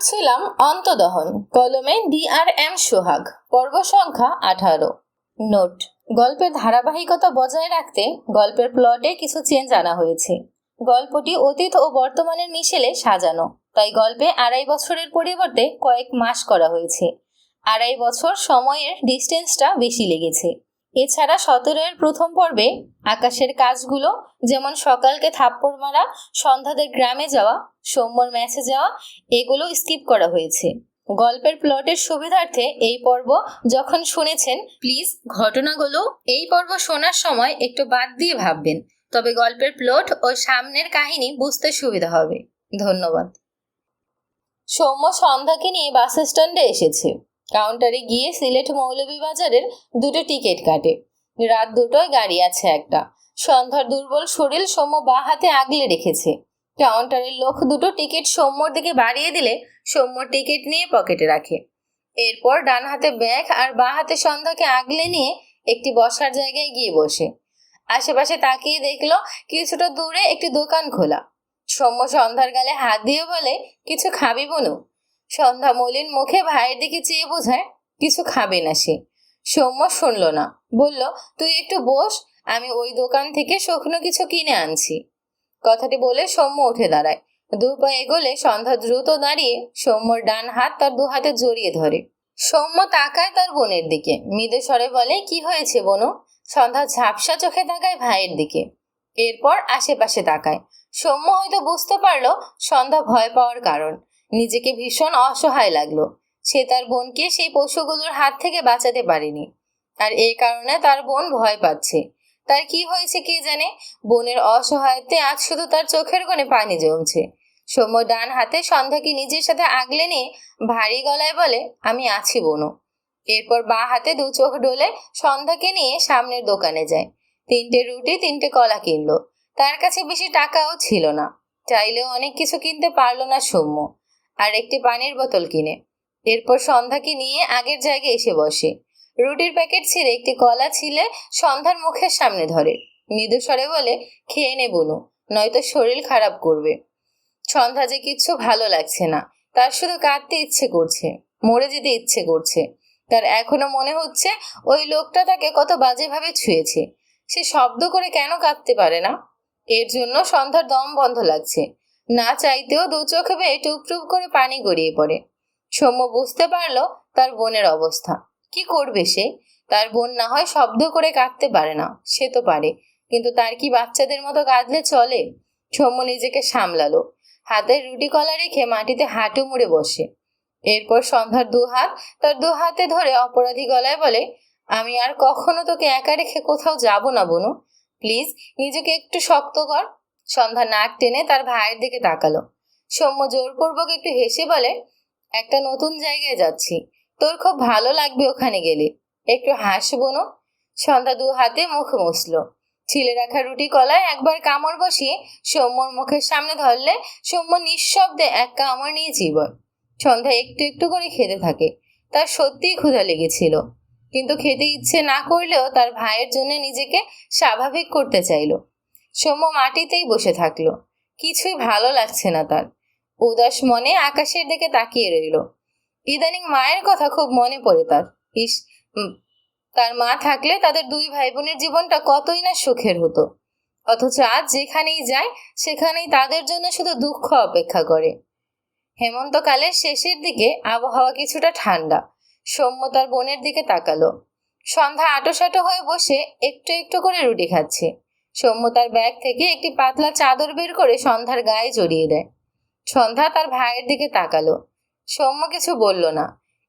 পড়ছিলাম অন্তদহন, কলমে DRM সোহাগ, পর্ব সংখ্যা 18। নোট: গল্পের ধারাবাহিকতা বজায় রাখতে গল্পের প্লটে কিছু চেঞ্জ আনা হয়েছে। গল্পটি অতীত ও বর্তমানের মিশেলে সাজানো, তাই গল্পে 2.5 বছরের পরিবর্তে কয়েক মাস করা হয়েছে। 2.5 বছর সময়ের ডিস্টেন্সটা বেশি লেগেছে। এছাড়া 17-এর প্রথম পর্বে আকাশের কাজগুলো, যেমন সকালকে থাপ্পড় মারা, সন্ধ্যাদের গ্রামে যাওয়া, সৌম্যর ম্যাচে যাওয়া, এগুলো স্কিপ করা হয়েছে। গল্পের প্লটের সুবিধার্থে এই পর্ব যখন শুনেছেন, প্লিজ ঘটনাগুলো এই পর্ব শোনার সময় একটু বাদ দিয়ে ভাববেন, তবে গল্পের প্লট ও সামনের কাহিনী বুঝতে সুবিধা হবে। ধন্যবাদ। সৌম্য সন্ধ্যাকে নিয়ে বাস স্ট্যান্ডে এসেছে। কাউন্টারে গিয়ে সিলেট মৌলভীবাজারের 2টো টিকিট কাটে। রাত 2টোয় গাড়ি আছে একটা। সন্ধ্যার দুর্বল শরীর সৌম্য বাঁ হাতে আগলে রেখেছে। কাউন্টারের লোক 2টো টিকিট সৌম্যর দিকে বাড়িয়ে দিলে সৌম্য টিকিট নিয়ে পকেটে রাখে। এরপর ডান হাতে ব্যাগ আর বাঁ হাতে সন্ধ্যাকে আগলে নিয়ে একটি বসার জায়গায় গিয়ে বসে। আশেপাশে তাকিয়ে দেখলো কিছুটা দূরে একটি দোকান খোলা। সৌম্য সন্ধ্যার গালে হাত দিয়ে বলে, কিছু খাবি বনু? সন্ধ্যা মলিন মুখে ভাইয়ের দিকে চেয়ে বোঝায় কিছু খাবে না সে। সৌম্য শুনল না, বলল, তুই একটু বস, আমি ওই দোকান থেকে শুকনো কিছু কিনে আনছি। কথাটি বলে সৌম্য উঠে দাঁড়ায়। 2 পা এগোলে সন্ধ্যা দ্রুত দাঁড়িয়ে সৌম্যর ডান হাত তার 2 হাতে জড়িয়ে ধরে। সৌম্য তাকায় তার বোনের দিকে, মৃদু স্বরে বলে, কি হয়েছে বনু? সন্ধ্যা ঝাপসা চোখে তাকায় ভাইয়ের দিকে, এরপর আশেপাশে তাকায়। সৌম্য হয়তো বুঝতে পারল সন্ধ্যা ভয় পাওয়ার কারণ। নিজেকে ভীষণ অসহায় লাগলো। সে তার বোনকে সেই পশুগুলোর হাত থেকে বাঁচাতে পারেনি, আর এই কারণে তার বোন ভয় পাচ্ছে। তার কি হয়েছে কে জানে। বোনের অসহায়ত্বে আজ শুধু তার চোখের কোণে পানি জমছে। সৌম্য ডান হাতে সন্ধ্যাকে নিজের সাথে আগলে নিয়ে ভারী গলায় বলে, আমি আছি বনু। এরপর বাঁ হাতে 2 চোখ ডোলে সন্ধ্যাকে নিয়ে সামনের দোকানে যায়। 3টে রুটি 3টে কলা কিনলো। তার কাছে বেশি টাকাও ছিল না, চাইলেও অনেক কিছু কিনতে পারলো না সৌম্য। আর একটি পানির বোতল কিনে এরপর সন্ধ্যাকে নিয়ে আগের জায়গায় এসে বসে। রুটির প্যাকেট ছিঁড়ে একটি কলা ছিলে সন্ধ্যার মুখের সামনে ধরে। মৃদু স্বরে বলে, খেয়ে নে বনু, নয়তো শরীর খারাপ করবে। সন্ধ্যা যে কিচ্ছু ভালো লাগছে না, তার শুধু কাঁদতে ইচ্ছে করছে, মরে যেতে ইচ্ছে করছে। তার এখনো মনে হচ্ছে ওই লোকটা তাকে কত বাজেভাবে ছুঁয়েছে। সে শব্দ করে কেন কাঁদতে পারে না? এর জন্য সন্ধ্যার দম বন্ধ লাগছে। না চাইতেও 2 চোখ বেয়ে টুপ টুপ করে পানি গড়িয়ে পড়ে। সৌম্য বুঝতে পারলো তার বোনের অবস্থা। কি করবে সে? তার বোন না হয় শব্দ করে কাঁদতে পারে না, সে তো পারে, কিন্তু তার কি বাচ্চাদের মতো কাঁদলে চলে? সৌম্য নিজেকে সামলালো। হাতের রুটি কলা রেখে মাটিতে হাঁটু মুড়ে বসে। এরপর সন্ধ্যার 2 হাত তার 2 হাতে ধরে অপরাধী গলায় বলে, আমি আর কখনো তোকে একা রেখে কোথাও যাব না বনু, প্লিজ নিজেকে একটু শক্ত কর। সন্ধ্যা নাক টেনে তার ভাইয়ের দিকে তাকালো। সৌম্য জোরপূর্বক একটু হেসে বলে, একটা নতুন জায়গায় যাচ্ছি, তোর খুব ভালো লাগবে ওখানে গেলে, একটু হাস বনু। সন্ধ্যা 2 হাতে মুখ মুছল। ছিলে রাখা রুটি কলায় একবার কামড় বসিয়ে সৌম্যর মুখের সামনে ধরলে সৌম্য নিঃশব্দে এক কামড় নিয়ে চিবোয়। সন্ধ্যা একটু একটু করে খেতে থাকে। তার সত্যিই ক্ষুধা লেগেছিল, কিন্তু খেতে ইচ্ছে না করলেও তার ভাইয়ের জন্য নিজেকে স্বাভাবিক করতে চাইল। সৌম্য মাটিতেই বসে থাকলো। কিছুই ভালো লাগছে না তার। উদাস মনে আকাশের দিকে তাকিয়ে রইল। ইদানিং মায়ের কথা খুব মনে পড়ে তার। ইস, তার মা থাকলে তাদের 2 ভাই বোনের জীবনটা কতই না সুখের হতো। অথচ আজ যেখানেই যায় সেখানেই তাদের জন্য শুধু দুঃখ অপেক্ষা করে। হেমন্তকালের শেষের দিকে আবহাওয়া কিছুটা ঠান্ডা। সৌম্য তার বোনের দিকে তাকালো। সন্ধ্যা আঁটোসাঁটো হয়ে বসে একটু একটু করে রুটি খাচ্ছে। সৌম্য তার ব্যাগ থেকে একটি পাতলা চাদর বের করে সন্ধ্যার গায়ে জড়িয়ে দেয়। সন্ধ্যা তার ভাইয়ের দিকে তাকালো। সৌম্য কিছু বলল না।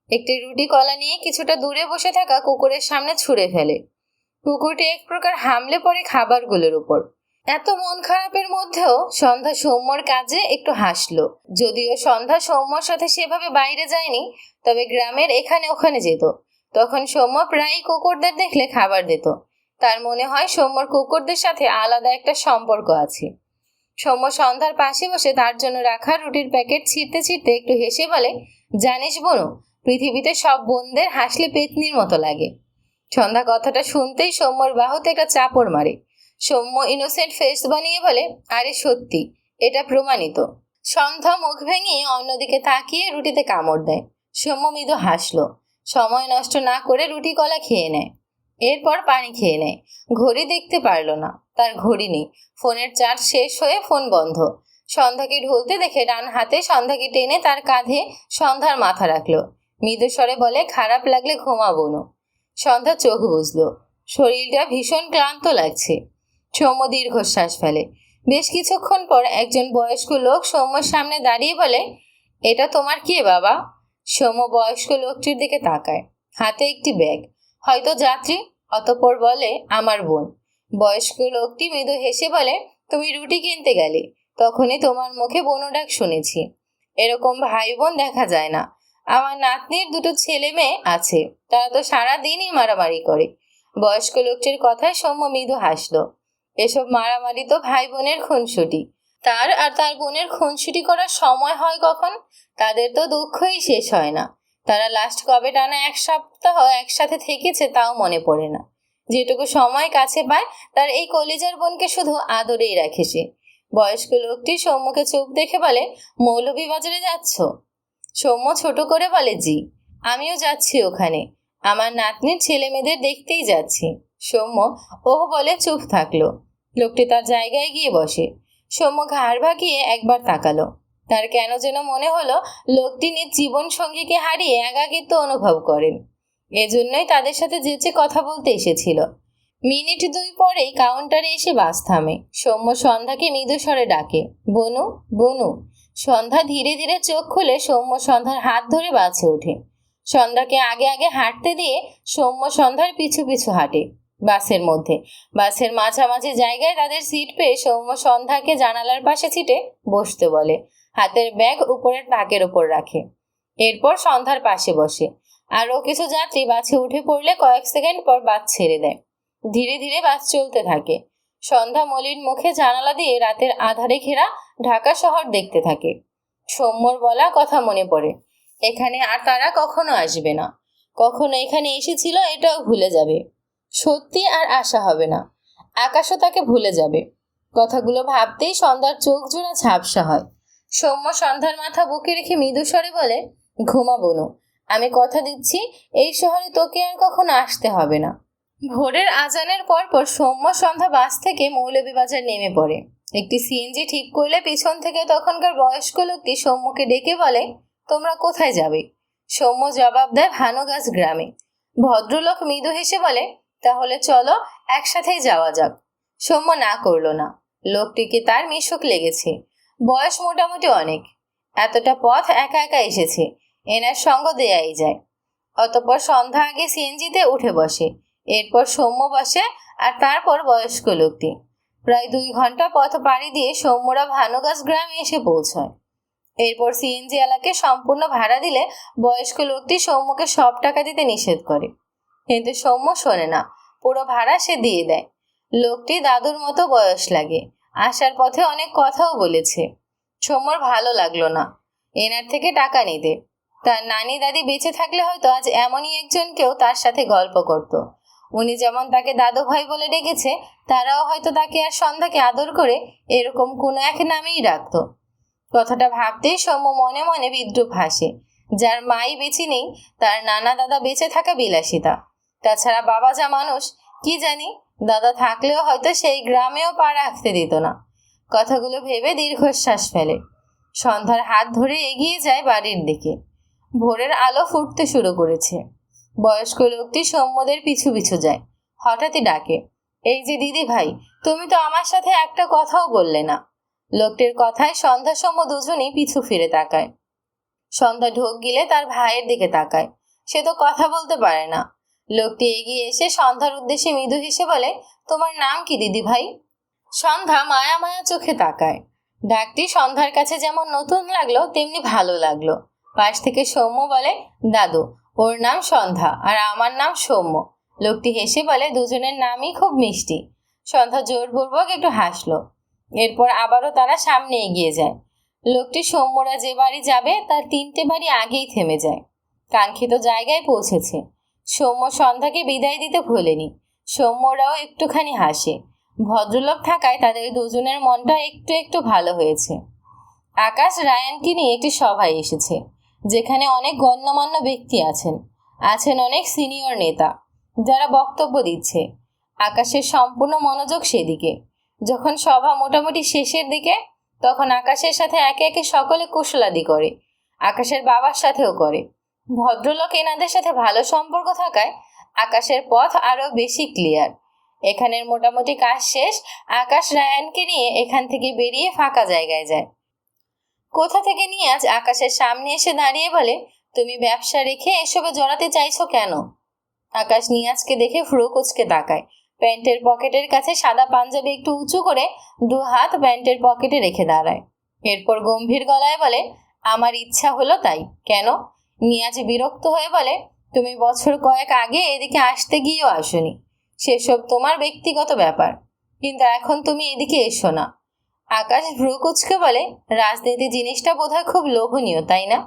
একটি রুটি কলা নিয়ে কিছুটা দূরে বসে থাকা কুকুরের সামনে ছুঁড়ে ফেলে। কুকুরটি এক প্রকার হামলে পড়ে খাবারগুলোর উপর। এত মন খারাপের মধ্যেও সন্ধ্যা সৌম্যর কাজে একটু হাসলো। যদিও সন্ধ্যা সৌম্যর সাথে সেভাবে বাইরে যায়নি, তবে গ্রামের এখানে ওখানে যেত। তখন সৌম্য প্রায়ই কুকুরদের দেখলে খাবার দিত। তার মনে হয় সৌম্যর কুকুরদের সাথে আলাদা একটা সম্পর্ক আছে। সৌম্য সন্ধ্যার পাশে বসে তার জন্য রাখা রুটির প্যাকেট ছিঁড়তে ছিঁড়তে একটু হেসে বলে, জানিস বনু, পৃথিবীতে সব বোনদের হাসলে পেতনির মতো লাগে। সন্ধ্যা কথাটা শুনতেই সৌম্যর বাহুতে একটা চাপড় মারে। সৌম্য ইনোসেন্ট ফেস বানিয়ে বলে, আরে সত্যি, এটা প্রমাণিত। সন্ধ্যা মুখ ভেঙে অন্যদিকে তাকিয়ে রুটিতে কামড় দেয়। সৌম্য মৃদু হাসলো। সময় নষ্ট না করে রুটি কলা খেয়ে নেয়। এরপর পানি খেয়ে নেয়। ঘড়ি দেখতে পারল না, তার ঘড়ি নেই। ফোনের চার্জ শেষ হয়ে ফোন বন্ধ। সন্ধ্যাকে ঢুলতে দেখে ডান হাতে সন্ধ্যাকে টেনে তার কাঁধে সন্ধ্যার মাথা রাখলো। মৃদু স্বরে বলে, খারাপ লাগলে ঘুমাবো না। সন্ধ্যা চোখ বুঝলো। শরীরটা ভীষণ ক্লান্ত লাগছে। সৌম্য দীর্ঘশ্বাস ফেলে। বেশ কিছুক্ষণ পর একজন বয়স্ক লোক সৌম্যর সামনে দাঁড়িয়ে বলে, এটা তোমার কে বাবা? সৌম্য বয়স্ক লোকটির দিকে তাকায়। হাতে একটি ব্যাগ, হয়তো যাত্রী। অতঃপর বলে, আমার বোন। বয়স্ক লোকটি মৃদু হেসে বলে, তুমি রুটি কিনতে গেলে, তখনই তোমার মুখে বোনও ডাক শুনেছি। এরকম ভাই বোন দেখা যায় না। আমার নাতনির দুটো ছেলে মেয়ে আছে, তারা তো সারাদিনই মারামারি করে। বয়স্ক লোকটির কথায় সৌম্য মৃদু হাসলো। এসব মারামারি তো ভাই বোনের খুনসুটি। তার আর তার বোনের খুনসুটি করার সময় হয় কখন? তাদের তো দুঃখই শেষ হয় না। তারা লাস্ট কবে টানা 1 সপ্তাহ একসাথে থেকেছে তাও মনে পড়ে না। যেটুকু সময় কাছে পায় তার এই কলিজার বোনকে শুধু আদরেই রাখে সে। বয়স্ক লোকটি সৌম্যকে চোখ দেখে বলে, মৌলভীবাজারে যাচ্ছ? সৌম্য ছোট করে বলে, জি, আমিও যাচ্ছি ওখানে। আমার নাতনির ছেলে মেয়েদের দেখতেই যাচ্ছি। সৌম্য ওহ বলে চুপ থাকলো। লোকটি তার জায়গায় গিয়ে বসে। সৌম্য ঘাড় ভাগিয়ে একবার তাকালো। তার কেন যেন মনে হলো লোকটি নিজ জীবন সঙ্গীকে হারিয়ে একাকিত্ব অনুভব করেন। এজন্যই তাদের সাথে যেচে কথা বলতে এসেছিল। মিনিট 2 পরেই কাউন্টারে এসে বাস থামে। সৌম্য সন্ধ্যাকে মৃদু স্বরে ডাকে, বনু, বনু। সন্ধ্যা ধীরে ধীরে চোখ খুলে সৌম্য সন্ধ্যার হাত ধরে বাসে ওঠে। সন্ধ্যাকে আগে আগে হাঁটতে দিয়ে সৌম্য সন্ধ্যার পিছু পিছু হাঁটে। বাসের মাঝামাঝি জায়গায় তাদের সিট পেয়ে সৌম্য সন্ধ্যাকে জানালার পাশে ছিটে বসতে বলে। হাতের ব্যাগ উপরের তাকের উপর রাখে। এরপর সন্ধ্যার পাশে বসে। আরও কিছু যাত্রী বাসে উঠে পড়লে কয়েক সেকেন্ড পর বাস ছেড়ে দেয়। ধীরে ধীরে বাস চলতে থাকে। সন্ধ্যা মলিন মুখে জানালা দিয়ে রাতের আধারে ঘেরা ঢাকা শহর দেখতে থাকে। সৌম্যর বলা কথা মনে পড়ে, এখানে আর তারা কখনো আসবে না। কখনো এখানে এসেছিল এটাও ভুলে যাবে। সত্যি আর আশা হবে না। আকাশও তাকে ভুলে যাবে। কথাগুলো ভাবতেই সন্ধ্যার চোখ জোড়া ঝাপসা হয়। সৌম্য সন্ধ্যার মাথা বুকে রেখে মৃদু স্বরে বলে, ঘুমাবো না। আমি কথা দিচ্ছি এই শহরে তোকে আর কখনো আসতে হবে না। ভোরের আজানের পরপর সৌম্য সন্ধ্যা বাস থেকে মৌলভীবাজার নেমে পড়ে। একটি সিএনজি ঠিক করলে পিছন থেকে তখনকার বয়স্ক লোকটি সৌম্যকে ডেকে বলে, তোমরা কোথায় যাবে? সৌম্য জবাব দেয়, ভানুগাছ গ্রামে। ভদ্রলোক মৃদু হেসে বলে, তাহলে চলো একসাথেই যাওয়া যাক। সৌম্য না করলো না। লোকটিকে তার মিশুক লেগেছে। বয়স মোটামুটি অনেক। এতটা পথ একা একা এসেছে, এনার সঙ্গ দেয়াই যায়। অতঃপর সন্ধ্যা আগে সিএনজিতে উঠে বসে। এরপর সৌম্য বসে, আর তারপর বয়স্ক লোকটি। প্রায় 2 ঘন্টা পথ পাড়ি দিয়ে সৌম্যরা ভানুগাছ গ্রামে এসে পৌঁছায়। এরপর সিএনজি এলাকে সম্পূর্ণ ভাড়া দিলে বয়স্ক লোকটি সৌম্যকে সব টাকা দিতে নিষেধ করে। কিন্তু সৌম্য শোনে না, পুরো ভাড়া সে দিয়ে দেয়। লোকটি দাদুর মতো বয়স লাগে। আসার পথে অনেক কথাও বলেছে। সৌম্যর ভালো লাগলো না এনার থেকে টাকা নিতে। তার নানি দাদি বেঁচে থাকলে হয়তো আজ এমনই একজনকেও তার সাথে গল্প করত। উনি যেমন তাকে দাদু ভাই বলে ডেকেছে, তারাও হয়তো তাকে আর সন্ধ্যাকে আদর করে এরকম কোনো এক নামেই ডাকত। কথাটা ভাবতেই সৌম্য মনে মনে বিদ্রুপ হাসে। যার মাই বেঁচে নেই, তার নানা দাদা বেঁচে থাকা বিলাসিতা। তাছাড়া বাবা যা মানুষ, কি জানি দাদা থাকলেও হয়তো সেই গ্রামেও পা রাখতে দিত না। কথাগুলো ভেবে দীর্ঘশ্বাস ফেলে। সন্ধ্যার হাত ধরে এগিয়ে যায় বাড়ির দিকে। ভোরের আলো ফুটতে শুরু করেছে। বয়স্ক লোকটি সৌম্যদের পিছু পিছু যায়। হঠাৎই ডাকে, এই যে দিদি ভাই, তুমি তো আমার সাথে একটা কথাও বললে না। লোকটির কথায় সন্ধ্যা সৌম্য দুজনেই পিছু ফিরে তাকায়। সন্ধ্যা ঢোক গিলে তার ভাইয়ের দিকে তাকায়। সে তো কথা বলতে পারে না। লোকটি এগিয়ে এসে সন্ধ্যার উদ্দেশ্যে মৃদু হেসে বলে, তোমার নাম কি দিদি ভাই? সন্ধ্যা মায়া মায়া চোখে তাকায়। ডাকটি সন্ধ্যার কাছে যেমন নতুন লাগলো তেমনি ভালো লাগলো। পাশ থেকে সৌম্য বলে, দাদু, ওর নাম সন্ধ্যা আর আমার নাম সৌম্য। লোকটি হেসে বলে, দুজনের নামই খুব মিষ্টি। সন্ধ্যা জোরপূর্বক একটু হাসলো। এরপর আবারও তারা সামনে এগিয়ে যায়। লোকটি সৌম্যরা যে বাড়ি যাবে তার 3টে বাড়ি আগেই থেমে যায়। কাঙ্ক্ষিত জায়গায় পৌঁছেছে। সৌম্য সন্ধ্যাকে বিদায় দিতে ভোলেনি। সৌম্যরাও একটুখানি হাসে। ভদ্রলোক থাকায় তাদের দুজনের মনটা একটু একটু ভালো হয়েছে। আকাশ রায়ানকে নিয়ে একটি সভায় এসেছে, যেখানে অনেক গণ্যমান্য ব্যক্তি আছেন অনেক সিনিয়র নেতা, যারা বক্তব্য দিচ্ছে। আকাশের সম্পূর্ণ মনোযোগ সেদিকে। যখন সভা মোটামুটি শেষের দিকে, তখন আকাশের সাথে একে একে সকলে কুশলাদি করে। আকাশের বাবার সাথেও করে। ভদ্রলোক এনাদের সাথে ভালো সম্পর্ক থাকায় আকাশের পথ আরো বেশি ক্লিয়ার। এখানের মোটামুটি কাজ শেষ। আকাশ রায়ানকে নিয়ে এখান থেকে বেরিয়ে ফাঁকা জায়গায় যায়। কোথা থেকে নিয়ে আজ আকাশের সামনে এসে দাঁড়িয়ে বলে, তুমি ব্যবসা রেখে এসবে জড়াতে চাইছো কেন? আকাশ নিয়াজকে দেখে ভ্রু কুঁচকে তাকায়। প্যান্টের পকেটের কাছে সাদা পাঞ্জাবি একটু উঁচু করে 2 হাত প্যান্টের পকেটে রেখে দাঁড়ায়। এরপর গম্ভীর গলায় বলে, আমার ইচ্ছা হলো তাই। কেন? নিয়াজ বিরক্ত হয়ে বলে, তুমি বছর কয়েক আগে এদিকে আসতে গিয়েও আসোনি। সেসব তোমার ব্যক্তিগত ব্যাপার, কিন্তু এখন তুমি এদিকে এসো না। আকাশ ভ্রু কুঁচকে বলে, রাজনীতি জিনিসটা বোধহয় খুব লোভনীয়, তাই না?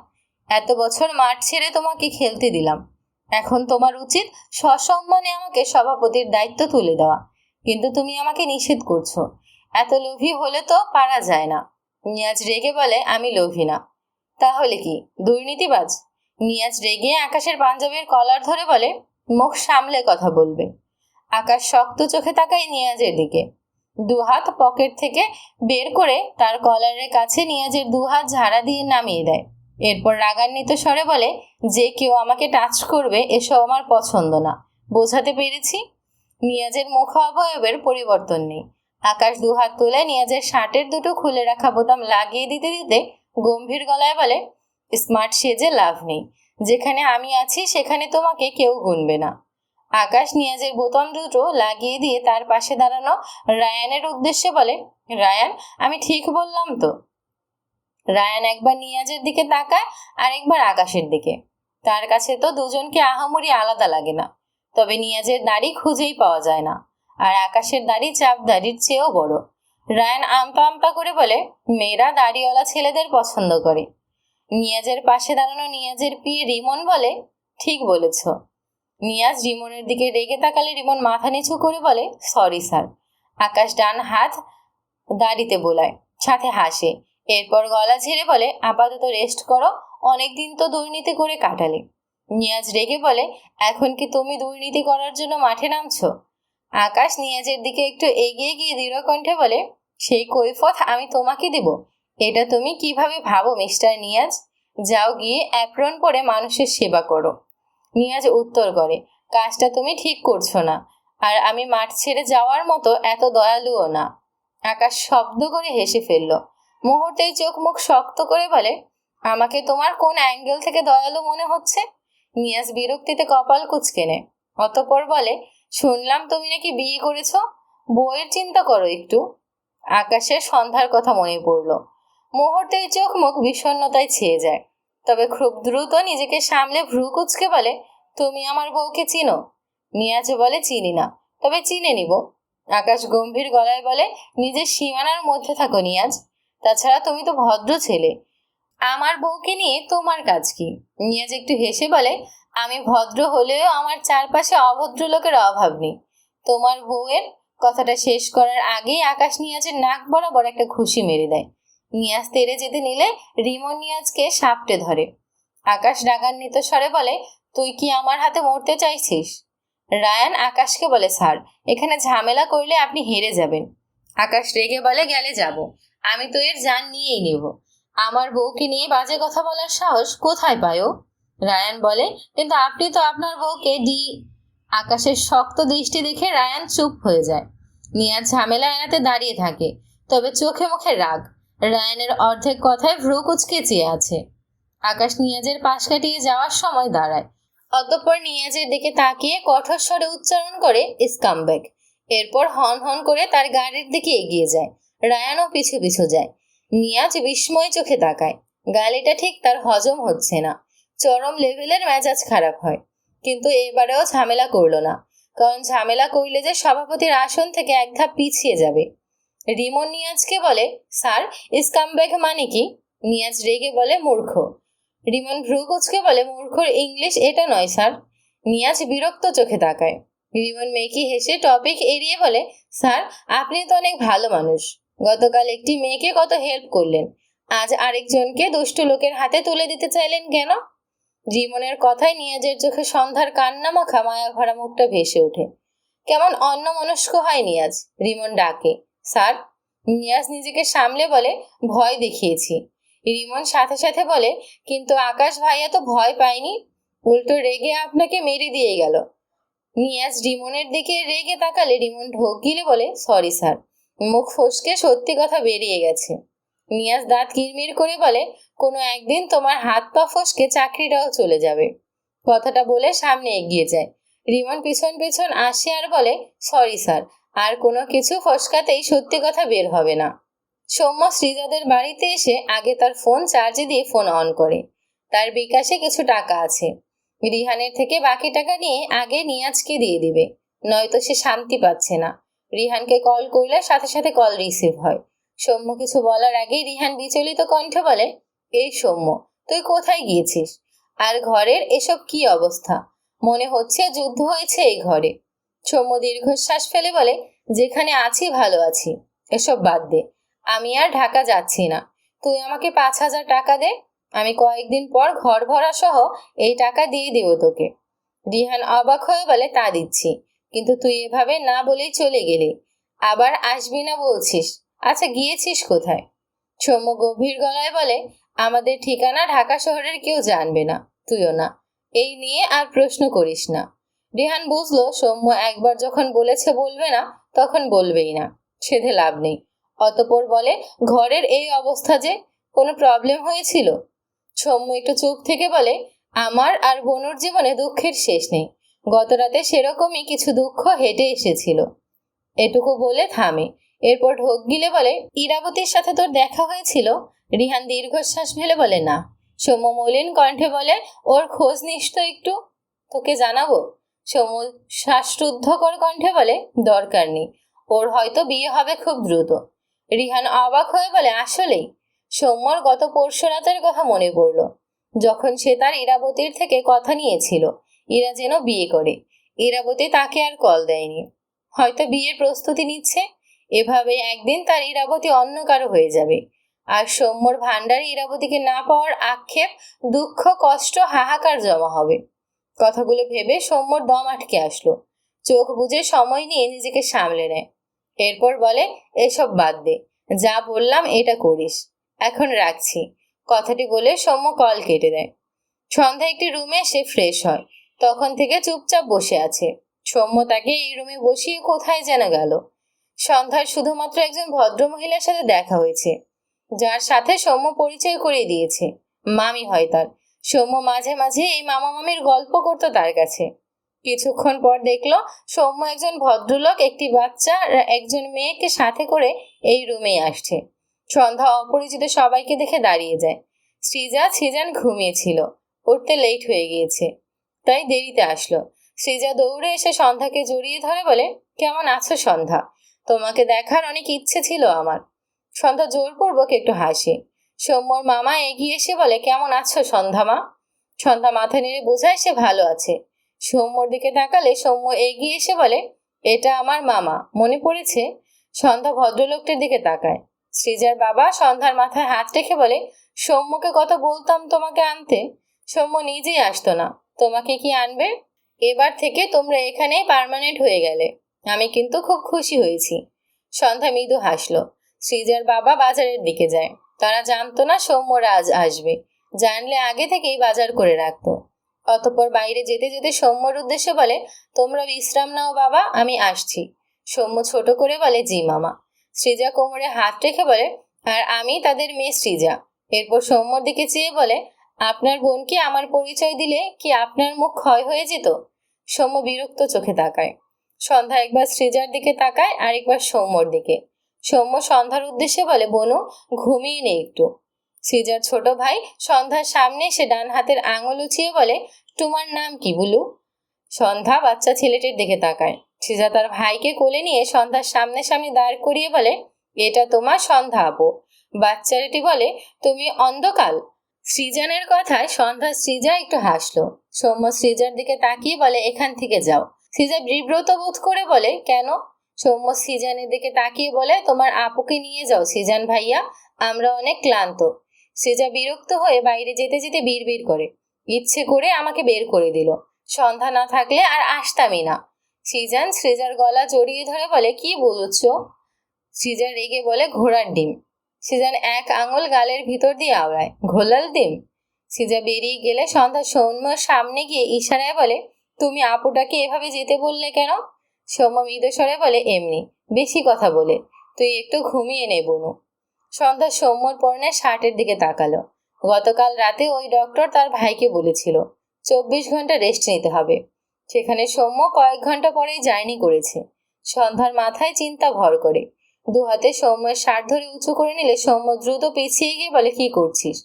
এত বছর মাঠ ছেড়ে তোমাকে খেলতে দিলাম। এখন তোমার উচিত সসম্মানে আমাকে সভাপতির দায়িত্ব তুলে দেওয়া, কিন্তু তুমি আমাকে নিষেধ করছো। এত লোভী হলে তো পারা যায় না। নিয়াজ রেগে বলে, আমি লোভী না। তাহলে কি দুর্নীতিবাজ? নিয়াজ রেগে আকাশের পাঞ্জাবির কলার ধরে বলে, মুখ সামলে কথা বলবে। আকাশ শক্ত চোখে তাকায় নিয়াজের দিকে। 2 হাত পকেট থেকে বের করে তার কলারের কাছে নিয়াজের 2 হাত ঝাড়া দিয়ে নামিয়ে দেয়। এরপর রাগান্বিত স্বরে বলে, যে কেউ আমাকে টাচ করবে এসব আমার পছন্দ না। বোঝাতে পেরেছি? নিয়াজের মুখ অবয়বের পরিবর্তন নেই। আকাশ 2 হাত তুলে নিয়াজের শার্টের দুটো খুলে রাখা বোতাম লাগিয়ে দিতে দিতে গম্ভীর গলায় বলে, স্মার্ট সেজে লাভ নেই। যেখানে আমি আছি সেখানে তোমাকে কেউ গুনবে না। আকাশ নিয়াজের বোতাম দুটো লাগিয়ে দিয়ে তার পাশে দাঁড়ানো রায়ানের উদ্দেশ্যে বলে, রায়ান, আমি ঠিক বললাম তো? রায়ান একবার নিয়াজের দিকে তাকায় আর একবার আকাশের দিকে। তার কাছে তো দুজনকে আহামরি আলাদা লাগে না, তবে নিয়াজের দাড়ি খুঁজেই পাওয়া যায় না, আর আকাশের দাড়ি চাপ দাড়ির চেয়েও বড়। রায়ান আমতা আমতা করে বলে, মেয়েরা দাড়িওয়ালা ছেলেদের পছন্দ করে। নিয়াজের পাশে দাঁড়ানো নিয়াজের পিয়ে রিমন বলে, ঠিক বলেছ। নিয়াজ রিমনের দিকে রেগে তাকালে রিমন মাথা নিচু করে বলে, সরি স্যার। আকাশ ডান হাত দাড়িতে বোলায়, সাথে হাসে। এরপর গলা ঝেড়ে বলে, আপাতত রেস্ট করো, অনেকদিন তো দুর্নীতি করে কাটালে। নিয়াজ রেগে বলে, এখন কি তুমি দুর্নীতি করার জন্য মাঠে নামছো? আকাশ নিয়াজের দিকে একটু এগিয়ে গিয়ে দৃঢ় কণ্ঠে বলে, সেই কৈফত আমি তোমাকে দেব? এটা তুমি কিভাবে ভাবো মিস্টার নিয়াজ? যাও গিয়ে অ্যাপ্রন পরে মানুষের সেবা করো। নিয়াজ উত্তর করে, কাজটা তুমি ঠিক করছো না, আর আমি মাঠ ছেড়ে যাওয়ার মতো এত দয়ালুও না। আকাশ শব্দ করে হেসে ফেলল। মুহূর্তেই চোখ মুখ শক্ত করে বলে, আমাকে তোমার কোন অ্যাঙ্গেল থেকে দয়ালু মনে হচ্ছে? নিয়াজ বিরক্তিতে কপাল কুঁচকে নেয়। অতঃপর বলে, শুনলাম তুমি নাকি বিয়ে করেছো। বউয়ের চিন্তা করো একটু। আকাশের সন্ধ্যার কথা মনে পড়ল। মুহূর্তেই চোখ মুখ বিষণ্ণতায় ছেয়ে যায়। তবে খুব দ্রুত নিজেকে সামলে ভ্রু কুঁচকে বলে, তুমি আমার বউকে চিনো? নিয়াজ বলে, চিনি না, তবে চিনে নিব। আকাশ গম্ভীর গলায় বলে, নিজের সীমানার মধ্যে থাকো নিয়াজ। তাছাড়া তুমি তো ভদ্র ছেলে, আমার বউকে নিয়ে তোমার কাজ কি? নিয়াজ একটু হেসে বলে, আমি ভদ্র হলেও আমার চারপাশে অভদ্র লোকের অভাব নেই। তোমার বউয়ের কথাটা শেষ করার আগেই আকাশ নিয়াজের নাক বরাবর একটা ঘুষি মেরে দেয়। নিয়াজ তেড়ে যেতে নিলে রিমন নিয়াজকে সাপটে ধরে। আকাশ রাগান্বিত স্বরে বলে, তুই কি আমার হাতে মরতে চাইছিস? রায়ান আকাশকে বলে, স্যার, এখানে ঝামেলা করলে আপনি হেরে যাবেন। আকাশ রেগে বলে, গেলে যাব, আমি তো এর জান নিয়েই নেব। আমার বউকে নিয়ে বাজে কথা বলার সাহস কোথায় পায়ো? রায়ান বলে, কিন্তু আপনি তো আপনার বউকে আকাশের শক্ত দৃষ্টি দেখে রায়ান চুপ হয়ে যায়। নিয়াজ ঝামেলা এড়াতে দাঁড়িয়ে থাকে, তবে চোখে মুখে রাগ। রায়ানের অর্ধেক কথায় ভ্রু কুঁচকে চেয়ে আছে। আকাশ নিয়াজের পাশ কাটিয়ে যাওয়ার সময় দাঁড়ায়। অতঃপর নিয়াজের দিকে তাকিয়ে কঠোর স্বরে উচ্চারণ করে, স্কামব্যাগ। এরপর হন হন করে তার গাড়ির দিকে এগিয়ে যায়। রায়ানও পিছু পিছু যায়। নিয়াজ বিস্ময় চোখে তাকায়। গালিটা ঠিক তার হজম হচ্ছে না। চরম লেভেলের মেজাজ খারাপ হয়, কিন্তু এবারেও ঝামেলা করলো না, কারণ ঝামেলা করলে যে সভাপতির আসন থেকে এক ধাপ পিছিয়ে যাবে। রিমন নিয়াজকে বলে, স্যার, স্কামব্যাগ মানে কি? নিয়াজ রেগে বলে, মূর্খ। রিমন ভ্রু কুঁচকে বলে, মূর্খর ইংলিশ এটা নয় স্যার। নিয়াজ বিরক্ত চোখে তাকায়। রিমন মেকি হেসে টপিক এড়িয়ে বলে, স্যার, আপনি তো অনেক ভালো মানুষ। গতকাল একটি মেয়েকে কত হেল্প করলেন, আজ আরেকজনকে দুষ্টু লোকের হাতে তুলে দিতে চাইলেন কেন? রিমনের কথায় নিয়াজের চোখে সন্ধ্যার কান্না মাখা মায়া ভরা মুখটা ভেসে ওঠে। কেমন অন্যমনস্ক হয় নিয়াজ। রিমন ডাকে, স্যার। নিয়াজ নিজেকে সামলে বলে, ভয় দেখিয়েছি। রিমন সাথে সাথে বলে, কিন্তু আকাশ ভাইয়া তো ভয় পায়নি, উল্টো রেগে আপনাকে মেরে দিয়ে গেল। নিয়াজ রিমনের দিকে রেগে তাকালে রিমন ঢোক গিলে বলে, সরি স্যার, মুখ ফসকে সত্যি কথা বেরিয়ে গেছে। নিয়াজ দাঁত কিরমির করে বলে, কোনো একদিন তোমার হাত পা ফসকে চাকরিটাও চলে যাবে। কথাটা বলে সামনে এগিয়ে যায়। রিমন পিছন পিছন আসে আর বলে, সরি স্যার, আর কোনো কিছু ফসকাতেই সত্যি কথা বের হবে না। সৌম্য শ্রীজাদের বাড়িতে এসে আগে তার ফোন চার্জে দিয়ে ফোন অন করে। তার বিকাশে কিছু টাকা আছে। রিহানের থেকে বাকি টাকা নিয়ে আগে নিয়াজকে দিয়ে দিবে, নয়তো সে শান্তি পাচ্ছে না। রিহানকে কল করলে সাথে সাথে কল রিসিভ হয়। সৌম্য কিছু বলার আগেই রিহান বিচলিত কণ্ঠে বলে, এই সৌম্য, তুই কোথায় গিয়েছিস? আর ঘরের এসব কি অবস্থা? মনে হচ্ছে যুদ্ধ হয়েছে এই ঘরে। সৌম্য দীর্ঘশ্বাস ফেলে বলে, যেখানে আছি ভালো আছি, এসব বাদ দে। আমি আর ঢাকা যাচ্ছি না। তুই আমাকে 5,000 টাকা দে, আমি কয়েকদিন পর ঘর ভাড়া সহ এই টাকা দিয়ে দেব তোকে। রিহান অবাক হয়ে বলে, তা দিচ্ছি, কিন্তু তুই এভাবে না বলেই চলে গেলি, আবার আসবি না বলছিস। আচ্ছা, গিয়েছিস কোথায়? সৌম্য গভীর গলায় বলে, আমাদের ঠিকানা ঢাকা শহরের কেউ জানবে না, তুইও না। এই নিয়ে আর প্রশ্ন করিস না। রিহান বুঝলো সৌম্য একবার যখন বলেছে বলবে না, তখন বলবেই না, সেধে লাভ নেই। অতঃপর বলে, ঘরের এই অবস্থা যে, কোনো প্রবলেম হয়েছিল? সৌম্য একটু চুপ থেকে বলে, আমার আর বনুর জীবনে দুঃখের শেষ নেই। গতরাতে সেরকমই কিছু দুঃখ হেঁটে এসেছিল। এটুকু বলে থামে। এরপর ঢোক গিলে বলে, ইরাবতীর সাথে তোর দেখা হয়েছিল? রিহান দীর্ঘশ্বাস ফেলে বলে, না। সৌম্য মলিন কণ্ঠে বলে, ওর খোঁজ নিস তো একটু, তোকে জানাবো। সৌম্য শ্বাসরুদ্ধকর কণ্ঠে বলে, দরকার নেই, ওর হয়তো বিয়ে হবে খুব দ্রুত। রিহান অবাক হয়ে বলে, আসলেই? সৌম্যর গত পরশু রাতের কথা মনে পড়ল, যখন সে তার ইরাবতীর থেকে কথা নিয়েছিল ইরা যেন বিয়ে করে। ইরাবতী তাকে আর কল দেয়নি, হয়তো বিয়ের প্রস্তুতি নিচ্ছে। এভাবে একদিন তার ইরাবতী অন্য কারো হয়ে যাবে। আর সৌম্যর ভাণ্ডারে ইরাবতীকে না পাওয়ার আক্ষেপ, দুঃখ, কষ্ট, হাহাকার জমা হবে। কথাগুলো ভেবে সৌম্যর দম আটকে আসলো। চোখ বুজে সময় নিয়ে নিজেকে সামলে নেয়। এরপর বলে, এসব বাদ দে, যা বললাম এটা করিস। এখন রাখছি। কথাটি বলে সৌম্য কল কেটে দেয়। সন্ধ্যা একটি রুমে এসে ফ্রেশ হয়। তখন থেকে চুপচাপ বসে আছে। সৌম্য তাকে এই রুমে বসিয়ে কোথায় যেন গেল। সন্ধ্যার শুধুমাত্র একজন ভদ্রমহিলার সাথে দেখা হয়েছে, যার সাথে সৌম্য পরিচয় করিয়ে দিয়েছে। মামি হয় তার। সৌম্য মাঝে মাঝে এই মামা মামির গল্প করতো তার কাছে। কিছুক্ষণ পর দেখলো সৌম্য একজন ভদ্রলোক, একটি বাচ্চা আর একজন মেয়েকে সাথে করে এই রুমে আসছে। সন্ধ্যা অপরিচিত সবাইকে দেখে দাঁড়িয়ে যায়। সৃজান ঘুমিয়েছিল, উঠতে লেট হয়ে গিয়েছে, তাই দেরিতে আসলো। সৃজা দৌড়ে এসে সন্ধ্যাকে জড়িয়ে ধরে বলে, কেমন আছো সন্ধ্যা? তোমাকে দেখার অনেক ইচ্ছে ছিল আমার। সন্ধ্যা জোরপূর্বক একটু হাসে। সৌম্যর মামা এগিয়ে এসে বলে, কেমন আছো সন্ধ্যা মা? সন্ধ্যা মাথা নেড়ে বোঝায় সে ভালো আছে। সৌম্যর দিকে তাকালে সৌম্য এগিয়ে এসে বলে, এটা আমার মামা, মনে পড়েছে? সন্ধ্যা ভদ্রলোকটির দিকে তাকায়। সৃজার বাবা সন্ধ্যার মাথায় হাত রেখে বলে, সৌম্যকে কত বলতাম তোমাকে আনতে, সৌম্য নিজেই আসতো না। তোমাকে কি আনবে? এবার থেকে তোমরা এখানেই পার্মানেন্ট হয়ে গেলে, আমি কিন্তু খুব খুশি হয়েছি। সন্ধ্যা মৃদু হাসলো। সৃজার বাবা বাজারের দিকে যায়। তারা জানতো না সৌম্যরা আজ আসবে, জানলে আগে থেকেই বাজার করে রাখতো। অতঃপর বাইরে যেতে যেতে সৌম্যর উদ্দেশ্যে বলে, তোমরা বিশ্রাম নাও বাবা, আমি আসছি। সৌম্য ছোট করে বলে, জি মামা। সৃজা কোমরে হাত রেখে বলে, আর আমি তাদের মেয়ে সৃজা। এরপর সৌম্যর দিকে চেয়ে বলে, আপনার বোনকে আমার পরিচয় দিলে কি আপনার মুখ ক্ষয় হয়ে যেত? সৌম্য বিরক্ত চোখে তাকায়। সন্ধ্যা একবার সৃজার দিকে তাকায়, আরেকবার সৌম্যর দিকে। সৌম্য সন্ধ্যার উদ্দেশ্যে বলে, বোনু, ঘুমিয়ে নেই একটু। সৃজার ছোট ভাই সন্ধ্যার সামনে সে ডান হাতের আঙুল উঁচিয়ে বলে, তোমার নাম কি বুলু? সন্ধ্যা বাচ্চা ছেলেটির দিকে তাকায়। সৃজা তার ভাইকে কোলে নিয়ে সন্ধ্যার সামনে সামনে দাঁড় করিয়ে বলে, এটা তোমার সন্ধ্যা আপু। বাচ্চাটি বলে, তুমি অন্ধকাল? সৃজানের কথায় সন্ধ্যা সৃজা একটু হাসলো। সৌম্য সৃজার দিকে তাকিয়ে বলে, এখান থেকে যাও। সৃজা বিব্রত বোধ করে বলে, কেন? সৌম্য সৃজানের দিকে তাকিয়ে বলে, তোমার আপুকে নিয়ে যাও সৃজান ভাইয়া, আমরা অনেক ক্লান্ত। সৃজা বিরক্ত হয়ে বাইরে যেতে যেতে বিড়বিড় করে, ইচ্ছে করে আমাকে বের করে দিল। সন্ধ্যা না থাকলে আর আসতামই না। সৃজার গলা জড়িয়ে ধরে বলে, কি বলছো? সৃজা রেগে বলে, ঘোড়ার ডিম। সৃজন এক আঙুল গালের ভিতর দিয়ে আওড়ায়, ঘোলাল ডিম। সৃজা বেরিয়ে গেলে সন্ধ্যা সৌম্যর সামনে গিয়ে ইশারায় বলে, তুমি আপুটাকে এভাবে যেতে বললে কেন? সৌম্য মৃদুস্বরে বলে, এমনি, বেশি কথা বলে। তুই একটু ঘুমিয়ে নে বনু। সন্ধ্যা সৌম্যর পরনের শার্টের দিকে তাকালো। গতকাল রাতে ওই ডক্টর তার ভাইকে বলেছিল 24 ঘন্টা রেস্ট নিতে হবে। সেখানে সৌম্য কয়েক ঘন্টা পরেই জার্নি করেছে। সন্ধ্যার মাথায় চিন্তা ভর করে। দু হাতে সৌম্যের শার্ট ধরে উঁচু করে নিলে সৌম্য দ্রুত পিছিয়ে গিয়ে বলে, কি করছিস?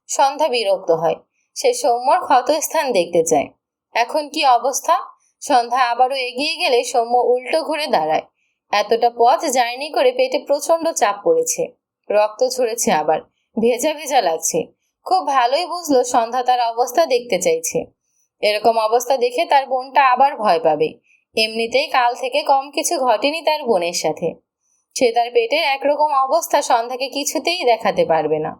সন্ধ্যা বিরক্ত হয়। সে সৌম্যর ক্ষতস্থান দেখতে চায়। এখন কি অবস্থা? সন্ধ্যা আবারও এগিয়ে গেলে সৌম্য উল্টো ঘুরে দাঁড়ায়। এতটা পথ জার্নি করে পেটে প্রচন্ড চাপ পড়েছে। রক্ত ঝরেছে, আবার ভেজা ভেজা লাগছে। খুব ভালোই বুঝলো সন্ধ্যা তার অবস্থা দেখতে চাইছে। এরকম অবস্থা দেখে তার বোনটা আবার ভয় পাবে। এমনিতেই কাল থেকে কম কিছু ঘটেনি তার বোনের সাথে। সে তার পেটের একরকম অবস্থা সন্ধ্যাকে কিছুতেই দেখাতে পারবে না।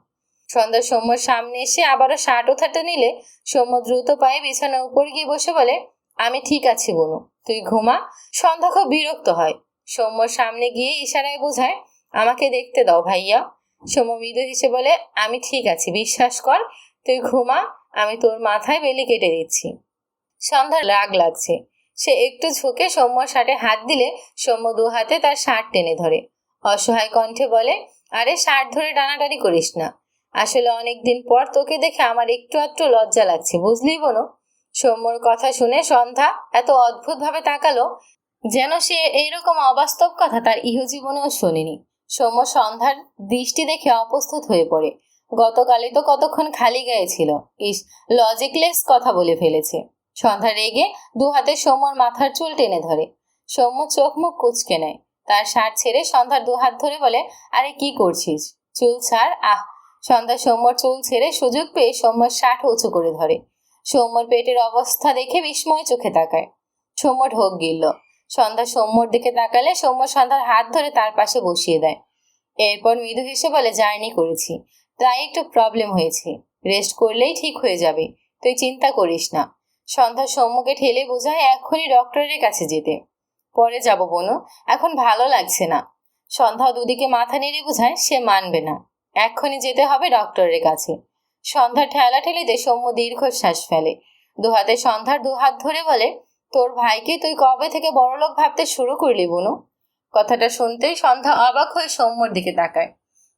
সন্ধ্যা সৌম্যর সামনে এসে আবারও শার্ট ওঠাতে নিলে সৌম্য দ্রুত পায়ে বিছানার উপর গিয়ে বসে বলে, আমি ঠিক আছি বনু, তুই ঘুমা। সন্ধ্যা খুব বিরক্ত হয়। সৌম্যর সামনে গিয়ে ইশারায় বোঝায়, আমাকে দেখতে দাও ভাইয়া। সৌম্য মৃদু হেসে বলে, আমি ঠিক আছি, বিশ্বাস কর, তুই ঘুমা, আমি তোর মাথায় বেলি কেটে দিচ্ছি। সন্ধ্যার রাগ লাগছে। সে একটু ঝুঁকে সৌম্যর শার্টে হাত দিলে সৌম্য দু হাতে তার শার্ট টেনে ধরে। অসহায় কণ্ঠে বলে, আরে শার্ট ধরে টানাটানি করিস না। আসলে অনেকদিন পর তোকে দেখে আমার একটু আধটু লজ্জা লাগছে, বুঝলি বোনো? সৌম্যর কথা শুনে সন্ধ্যা এত অদ্ভুতভাবে তাকালো যেন সে এইরকম অবাস্তব কথা তার ইহজীবনেও শোনেনি। সৌম্য সন্ধ্যার দৃষ্টি দেখে অপ্রস্তুত হয়ে পড়ে। গতকালই তো কতক্ষণ খালি গায়ে ছিল। ইস, লজিকলেস কথা বলে ফেলেছে। সন্ধ্যা রেগে দু হাতে সৌম্যর মাথার চুল টেনে ধরে। সৌম্য চোখ মুখ কুঁচকে নেয়। তার শার্ট ছেড়ে সন্ধ্যার দু হাত ধরে বলে, আরে কি করছিস? চুল ছাড়। আহ! সন্ধ্যা সৌম্যর চুল ছেড়ে সুযোগ পেয়ে সৌম্যর শার্ট উঁচু করে ধরে। সৌম্যর পেটের অবস্থা দেখে বিস্ময় চোখে তাকায়। সৌম্য ঢোক গিলল। সন্ধ্যা সৌম্যর দিকে তাকালে সৌম্য সন্ধ্যার হাত ধরে তার পাশে বসিয়ে দেয়। এরপর মৃদু হেসে বলে, জার্নি করেছি, তাই একটু প্রবলেম হয়েছে। রেস্ট করলেই ঠিক হয়ে যাবে, তুই চিন্তা করিস না। সন্ধ্যা সৌম্যকে ঠেলে বোঝায় এক্ষুনি ডক্টরের কাছে যেতে। পরে যাব বনু, এখন ভালো লাগছে না। সন্ধ্যা দুদিকে মাথা নেড়ে বোঝায় সে মানবে না। এক্ষুনি যেতে হবে ডক্টরের কাছে। সন্ধ্যা ঠেলা ঠেলিতে সৌম্য দীর্ঘশ্বাস ফেলে। দু হাতে সন্ধ্যার দু হাত ধরে বলে, তোর ভাইকে তুই কবে থেকে বড়লোক ভাবতে শুরু করলি বনু? কথাটা শুনতেই সন্ধ্যা অবাক হয়ে সৌম্যর দিকে তাকায়।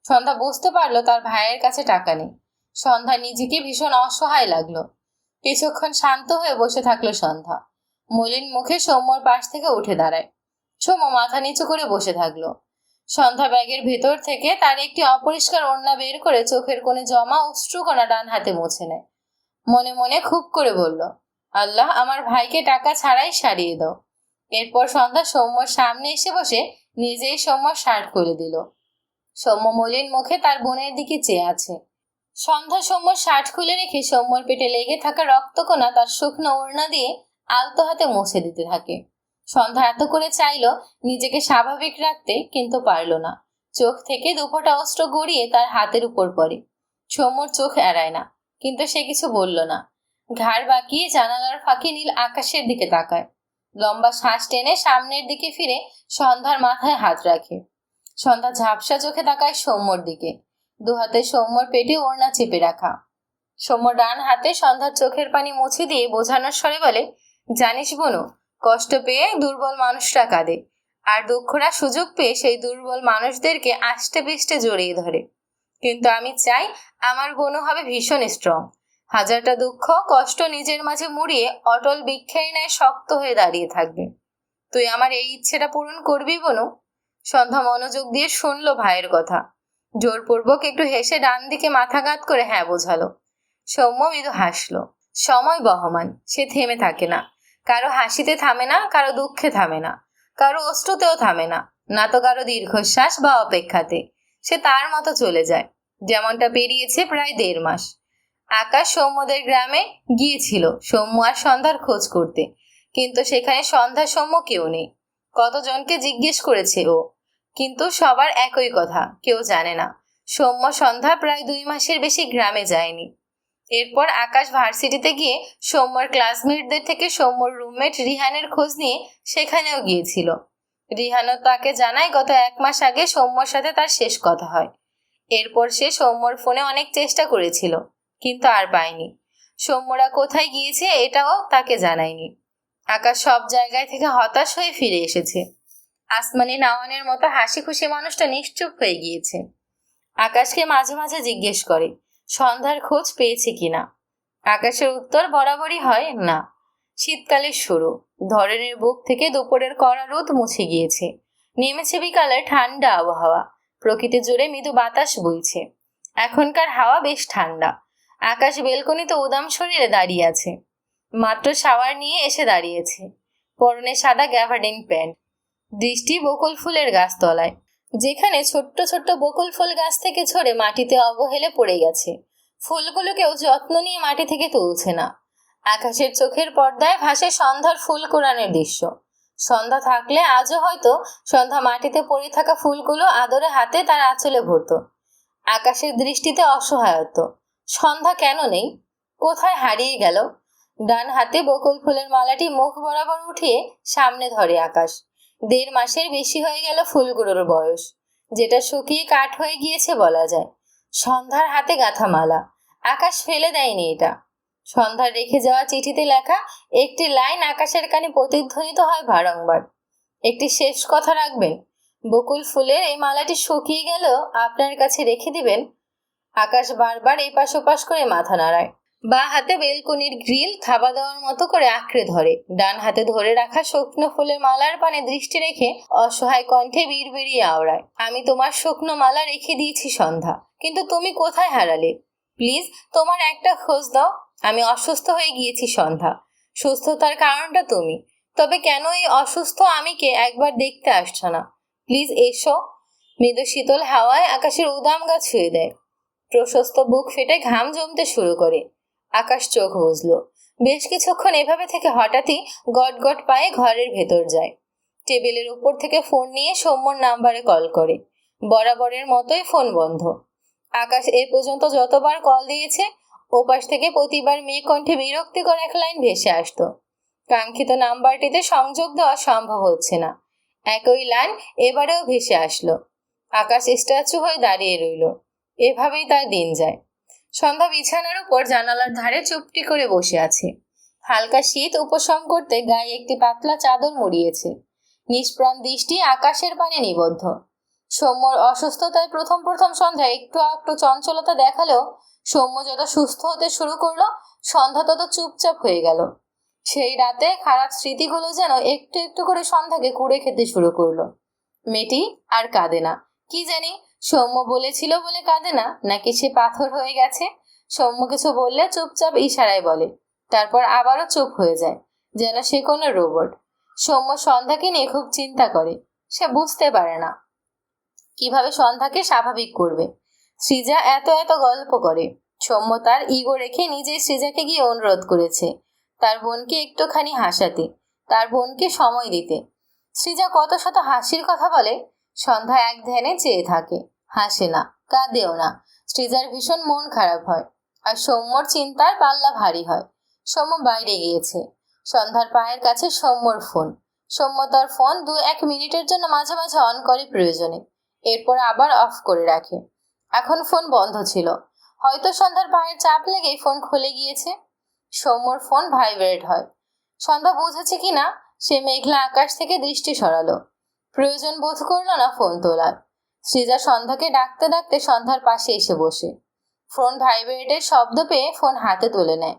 সন্ধ্যা বুঝতে পারলো তার ভাইয়ের কাছে টাকা নেই। সন্ধ্যা নিজেকে ভীষণ অসহায় লাগলো। কিছুক্ষণ শান্ত হয়ে বসে থাকলো সন্ধ্যা। মলিন মুখে সৌম্যর পাশ থেকে উঠে দাঁড়ায়। সৌম্য মাথা নিচু করে বসে থাকলো। সন্ধ্যা ব্যাগের ভেতর থেকে তার একটি অপরিষ্কার ওড়না বের করে চোখের কোণে জমা অশ্রুকণা ডান হাতে মুছে নেয়। মনে মনে খুব করে বলল, আল্লাহ, আমার ভাইকে টাকা ছাড়াই সারিয়ে দাও। এরপর সন্ধ্যা সৌম্যর সামনে এসে বসে নিজেই সৌম্যর শার্ট খুলে দিল। সৌম্য মলিন মুখে তার বোনের দিকে চেয়ে আছে। সন্ধ্যা সৌম্যর শার্ট খুলে রেখে সৌম্যর পেটে লেগে থাকা রক্তকণা তার শুকনো ওড়না দিয়ে আলতো হাতে মুছে দিতে থাকে। সন্ধ্যা এত করে চাইলো নিজেকে স্বাভাবিক রাখতে, কিন্তু পারল না। চোখ থেকে দুফোঁটা অস্ত্র গড়িয়ে তার হাতের উপর পড়ে। সৌম্যর চোখ এড়ায় না, কিন্তু সে কিছু বলল না। ঘাড় বাঁকিয়ে জানালার ফাঁকে নীল আকাশের দিকে তাকায়। লম্বা শ্বাস টেনে সামনের দিকে ফিরে সন্ধ্যার মাথায় হাত রাখে। সন্ধ্যা ঝাপসা চোখে তাকায় সৌম্যর দিকে। দু হাতে সৌম্যর পেটে ওড়না চেপে রাখা। সৌম্য ডান হাতে সন্ধ্যার চোখের পানি মুছে দিয়ে বোঝানোর স্বরে বলে, জানিস বনু, কষ্ট পেয়ে দুর্বল মানুষরা কাঁদে, আর দুঃখরা সুযোগ পেয়ে সেই দুর্বল মানুষদেরকে আষ্টে পিষ্টে জড়িয়ে ধরে। কিন্তু আমি চাই আমার বনু হবে ভীষণ স্ট্রং। হাজারটা দুঃখ কষ্ট নিজের মাঝে মুড়িয়ে অটল বৃক্ষের ন্যায় শক্ত হয়ে দাঁড়িয়ে থাকবে। তুই আমার এই ইচ্ছেটা পূরণ করবি বনু? সন্ধ্যা মনোযোগ দিয়ে শুনলো ভাইয়ের কথা। জোরপূর্বক একটু হেসে ডান দিকে মাথা গাঁত করে হ্যাঁ বোঝালো। সৌম্য মৃদু হাসলো। সময় বহমান, সে থেমে থাকে না। কারো হাসিতে থামে না, কারো দুঃখে থামে না, কারো অশ্রুতেও থামে না, না তো কারো দীর্ঘশ্বাস বা অপেক্ষাতে। সে তার মতো চলে যায়, যেমনটা পেরিয়েছে প্রায় 1.5 মাস। আকাশ সৌম্যদের গ্রামে গিয়েছিল সৌম্য আর সন্ধ্যার খোঁজ করতে, কিন্তু সেখানে সন্ধ্যা সৌম্য কেউ নেই। কতজনকে জিজ্ঞেস করেছে ও, কিন্তু সবার একই কথা, কেউ জানে না। সৌম্য সন্ধ্যা প্রায় 2 মাসের বেশি গ্রামে যায়নি। এরপর আকাশ ভার্সিটিতে গিয়ে সৌম্যর ক্লাসমেটদের থেকে সৌম্যর রুমমেট রিহানের খোঁজ নিয়ে সেখানেও গিয়েছিল। রিহানও তাকে জানায় গত 1 মাস আগে সৌম্যর সাথে তার শেষ কথা হয়। এরপর সে সৌম্যর ফোনে অনেক চেষ্টা করেছিল, কিন্তু আর পায়নি। সৌম্যরা কোথায় গিয়েছে এটাও তাকে জানায়নি। আকাশ সব জায়গায় থেকে হতাশ হয়ে ফিরে এসেছে। আসমানি নাওয়ানের মতো হাসি খুশি মানুষটা নিশ্চুপ হয়ে গিয়েছে। আকাশকে মাঝে মাঝে জিজ্ঞেস করে সন্ধ্যার খোঁজ পেয়েছে কিনা। আকাশের উত্তর বরাবরই হয় না। শীতকালের শুরু, ধরনের বুক থেকে দুপুরের কড়া রোদ মুছে গিয়েছে। নেমেছে বিকালের ঠান্ডা আবহাওয়া। প্রকৃতি জুড়ে মৃদু বাতাস বইছে। এখনকার হাওয়া বেশ ঠান্ডা। আকাশ বেলকনিতে উদাম শরীরে দাঁড়িয়ে আছে। মাত্র শাওয়ার নিয়ে এসে দাঁড়িয়েছে। পরনে সাদা গ্যাভার্ডিন প্যান্ট। দৃষ্টি বকুল ফুলের গাছতলায়, যেখানে ছোট্ট ছোট্ট বকুল ফুল গাছ থেকে ঝরে মাটিতে অবহেলে পড়ে গেছে। ফুলগুলোকেও যত্ন নিয়ে মাটি থেকে তুলছে না। আকাশের চোখের পর্দায় ভাসে সন্ধ্যার ফুল কোরআনের দৃশ্য। সন্ধ্যা থাকলে আজও হয়তো সন্ধ্যা মাটিতে পড়ে থাকা ফুলগুলো আদরে হাতে তার আঁচলে ভরত। আকাশের দৃষ্টিতে অসহায়ত্ব। সন্ধ্যা কেন নেই? কোথায় হারিয়ে গেল? ডান হাতে বকুল ফুলের মালাটি মুখ বরাবর উঠিয়ে সামনে ধরে আকাশ। 1.5 মাসের বেশি হয়ে গেল ফুলগুলোর বয়স, যেটা শুকিয়ে কাঠ হয়ে গিয়েছে বলা যায়। সন্ধ্যার হাতে গাঁথা মালা। আকাশ ফেলে দেয়নি এটা। সন্ধ্যার রেখে যাওয়া চিঠিতে লেখা একটি লাইন আকাশের কানে প্রতিধ্বনিত হয় বারংবার। একটি শেষ কথা রাখবেন? বকুল ফুলের এই মালাটি শুকিয়ে গেলেও আপনার কাছে রেখে দিবেন? আকাশ বারবার এপাশ ওপাশ করে মাথা নাড়ায়। বাঁ হাতে বেলকনির গ্রিল থাবা দেওয়ার মতো করে আঁকড়ে ধরে। ডান হাতে ধরে রাখা শুকনো ফুলের মালার পানে দৃষ্টি রেখে অসহায় কণ্ঠে বিড়বিড়িয়ে আওড়ায়, আমি তোমার শুকনো মালা রেখে দিয়েছি সন্ধ্যা, কিন্তু তুমি কোথায় হারালে? প্লিজ তোমার একটা খোঁজ দাও। আমি অসুস্থ হয়ে গিয়েছি সন্ধ্যা। সুস্থতার কারণটা তুমি। তবে কেন এই অসুস্থ আমিকে একবার দেখতে আসছো না? প্লিজ এসো। মৃদু শীতল হাওয়ায় আকাশের উদাম গা ছুঁয়ে দেয়। প্রশস্ত বুক ফেটে ঘাম জমতে শুরু করে। আকাশ চোখ বুঝলো। বেশ কিছুক্ষণ এভাবে থেকে হঠাৎই গট গট পায়ে ঘরের ভেতর যায়। টেবিলের উপর থেকে ফোন নিয়ে সৌম্যর নাম্বারে কল করে। বরাবরের মতোই ফোন বন্ধ। আকাশ এ পর্যন্ত যতবার কল দিয়েছে, ওপাশ থেকে প্রতিবার মেয়ে কণ্ঠে বিরক্তিকর এক লাইন ভেসে আসতো, কাঙ্ক্ষিত নাম্বারটিতে সংযোগ দেওয়া সম্ভব হচ্ছে না। একই লাইন এবারেও ভেসে আসলো। আকাশ স্ট্যাচু হয়ে দাঁড়িয়ে রইল। এভাবেই তার দিন যায়। সন্ধ্যা বিছানার উপর জানালার ধারে চুপটি করে বসে আছে। হালকা শীত উপশম করতে গায়ে একটি পাতলা চাদর মুড়িয়েছে। নিষ্প্রাণ দৃষ্টি আকাশের পানে নিবদ্ধ। সৌম্যর অসুস্থতায় প্রথম প্রথম সন্ধ্যা একটু একটু চঞ্চলতা দেখালেও সৌম্য যত সুস্থ হতে শুরু করলো, সন্ধ্যা তত চুপচাপ হয়ে গেল। সেই রাতে খারাপ স্মৃতিগুলো যেন একটু একটু করে সন্ধ্যাকে কুড়ে খেতে শুরু করলো। মেয়েটি আর কাঁদে না। কি জানি সৌম্য বলেছিল বলে কাঁদে না, নাকি সে পাথর হয়ে গেছে। সৌম্য কিছু বললে চুপচাপ ইশারায় বলে, তারপর আবারও চুপ হয়ে যায়, যেন সে কোনো রোবট। সৌম্য সন্ধ্যাকে নিয়ে খুব চিন্তা করে। সে বুঝতে পারে না কিভাবে সন্ধ্যাকে স্বাভাবিক করবে। সৃজা এত এত গল্প করে। সৌম্য তার ইগো রেখে নিজেই সৃজাকে গিয়ে অনুরোধ করেছে তার বোনকে একটুখানি হাসাতে, তার বোনকে সময় দিতে। সৃজা কত শত হাসির কথা বলে। সন্ধ্যা এক ধ্যানে চেয়ে থাকে, হাসে না, কাঁদেও না। সৃজার ভীষণ মন খারাপ হয়, আর সৌম্যর চিন্তার পাল্লা ভারী হয়। সৌম্য বাইরে গিয়েছে। সন্ধ্যার পায়ের কাছে সৌম্যর ফোন। সৌম্য তার ফোন 2-1 মিনিটের জন্য মাঝে মাঝে অন করে প্রয়োজনে, এরপর আবার অফ করে রাখে। এখন ফোন বন্ধ ছিল। হয়তো সন্ধ্যার পায়ের চাপ লেগেই ফোন খুলে গিয়েছে। সৌম্যর ফোন ভাইব্রেট হয়। সন্ধ্যা বুঝেছে কিনা সে মেঘলা আকাশ থেকে দৃষ্টি সরালো। প্রয়োজন বোধ করলো না ফোন তোলার। সৃজা সন্ধ্যাকে ডাকতে ডাকতে সন্ধ্যার পাশে এসে বসে। ফোন ভাইব্রেটের শব্দ পেয়ে ফোন হাতে তুলে নেয়।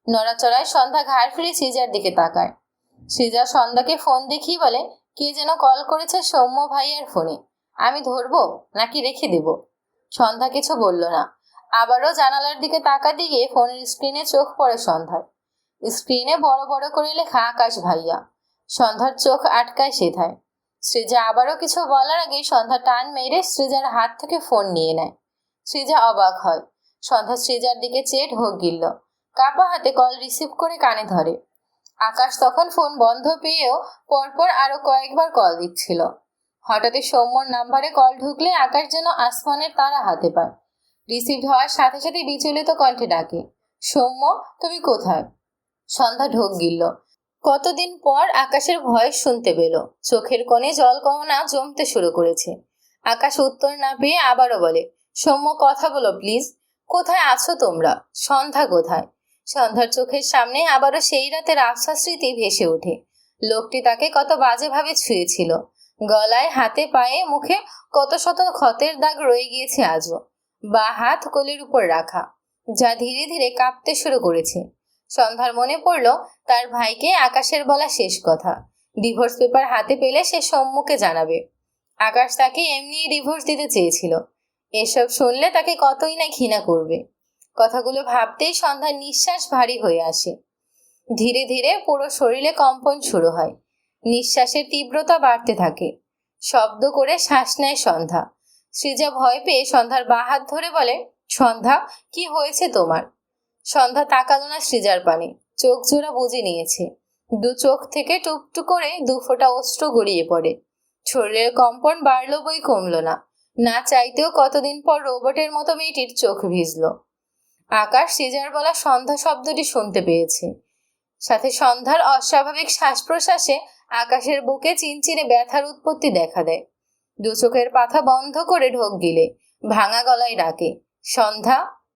নড়াচড়ায় সন্ধ্যা ঘাড় ফিরে সৃজার দিকে তাকায়। সৃজা সন্ধ্যাকে ফোন দেখিয়ে বলে, কে যেন কল করেছে সৌম্য ভাইয়ার ফোনে, আমি ধরবো নাকি রেখে দেব? সন্ধ্যা কিছু বলল না। আবারও জানালার দিকে তাকাতে গিয়ে ফোনের স্ক্রিনে চোখ পড়ে সন্ধ্যার। স্ক্রিনে বড় বড় করে লেখা আকাশ ভাইয়া। সন্ধ্যার চোখ আটকায় সেথায়। সৃজা আবারও কিছু বলার আগে সন্ধ্যা টান মেরে সৃজার হাত থেকে ফোন নিয়ে নেয়। সৃজা অবাক হয়। সন্ধ্যা সৃজার দিকে চেয়ে ঢোক গিলল। কাপা হাতে কল রিসিভ করে কানে ধরে। আকাশ তখন ফোন বন্ধ পেয়েও পরপর আরো কয়েকবার কল দিচ্ছিল। হঠাৎই সৌম্যর নাম্বারে কল ঢুকলে আকাশ যেন আসমানের তারা হাতে পায়। রিসিভড হওয়ার সাথে সাথে বিচলিত কণ্ঠে ডাকে, সৌম্য, তুমি কোথায়? সন্ধ্যা ঢোক গিলল। কতদিন পর আকাশের ভয়েস শুনতে পেল। চোখের কোণে জলকণা জমতে শুরু করেছে। আকাশ উত্তর না পেয়ে আবারও বলে, সৌম্য, কথা বলো প্লিজ। কোথায় আছো তোমরা? সন্ধ্যা কোথায়? সন্ধ্যার চোখের সামনে আবারও সেই রাতের আবছা স্মৃতি ভেসে ওঠে। লোকটি তাকে কত বাজেভাবে ছুঁয়েছিল। গলায়, হাতে, পায়ে, মুখে কত শত ক্ষতের দাগ রয়ে গিয়েছে আজও। বা হাত কোলের উপর রাখা, যা ধীরে ধীরে কাঁপতে শুরু করেছে। সন্ধ্যার মনে পড়ল তার ভাইকে আকাশের বলা শেষ কথা, ডিভোর্স পেপার হাতে পেলে সে সৌম্যকে জানাবে। আকাশ তাকে এমনিই ডিভোর্স দিতে চেয়েছিল। এসব শুনলে তাকে কতই না ঘৃণা করবে। কথাগুলো ভাবতেই সন্ধ্যার নিঃশ্বাস ভারী হয়ে আসে। ধীরে ধীরে পুরো শরীরে কম্পন শুরু হয়। নিঃশ্বাসের তীব্রতা বাড়তে থাকে। শব্দ করে শ্বাস নেয় সন্ধ্যা। সৃজা ভয় পেয়ে সন্ধ্যার বাঁ হাত ধরে বলে, সন্ধ্যা, কি হয়েছে তোমার? সন্ধ্যা তাকালো না সৃজার পানে। চোখ জোড়া বুজে নিয়েছে। দু চোখ থেকে টুপটুপ করে 2 ফোঁটা অশ্রু গড়িয়ে পড়ে। শরীরের কম্পন বাড়লো বই কমলো না। না চাইতেও কতদিন পর রোবটের মতো মেয়েটির চোখ ভিজল। আকাশ সৃজার বলা সন্ধ্যা শব্দটি শুনতে পেয়েছে। সাথে সন্ধ্যার অস্বাভাবিক শ্বাস প্রশ্বাসে আকাশের বুকে চিনচিনে ব্যথার উৎপত্তি দেখা দেয়। 2 চোখের পাতা বন্ধ করে ঢোক গিলে ভাঙা গলায় ডাকে, সন্ধ্যা।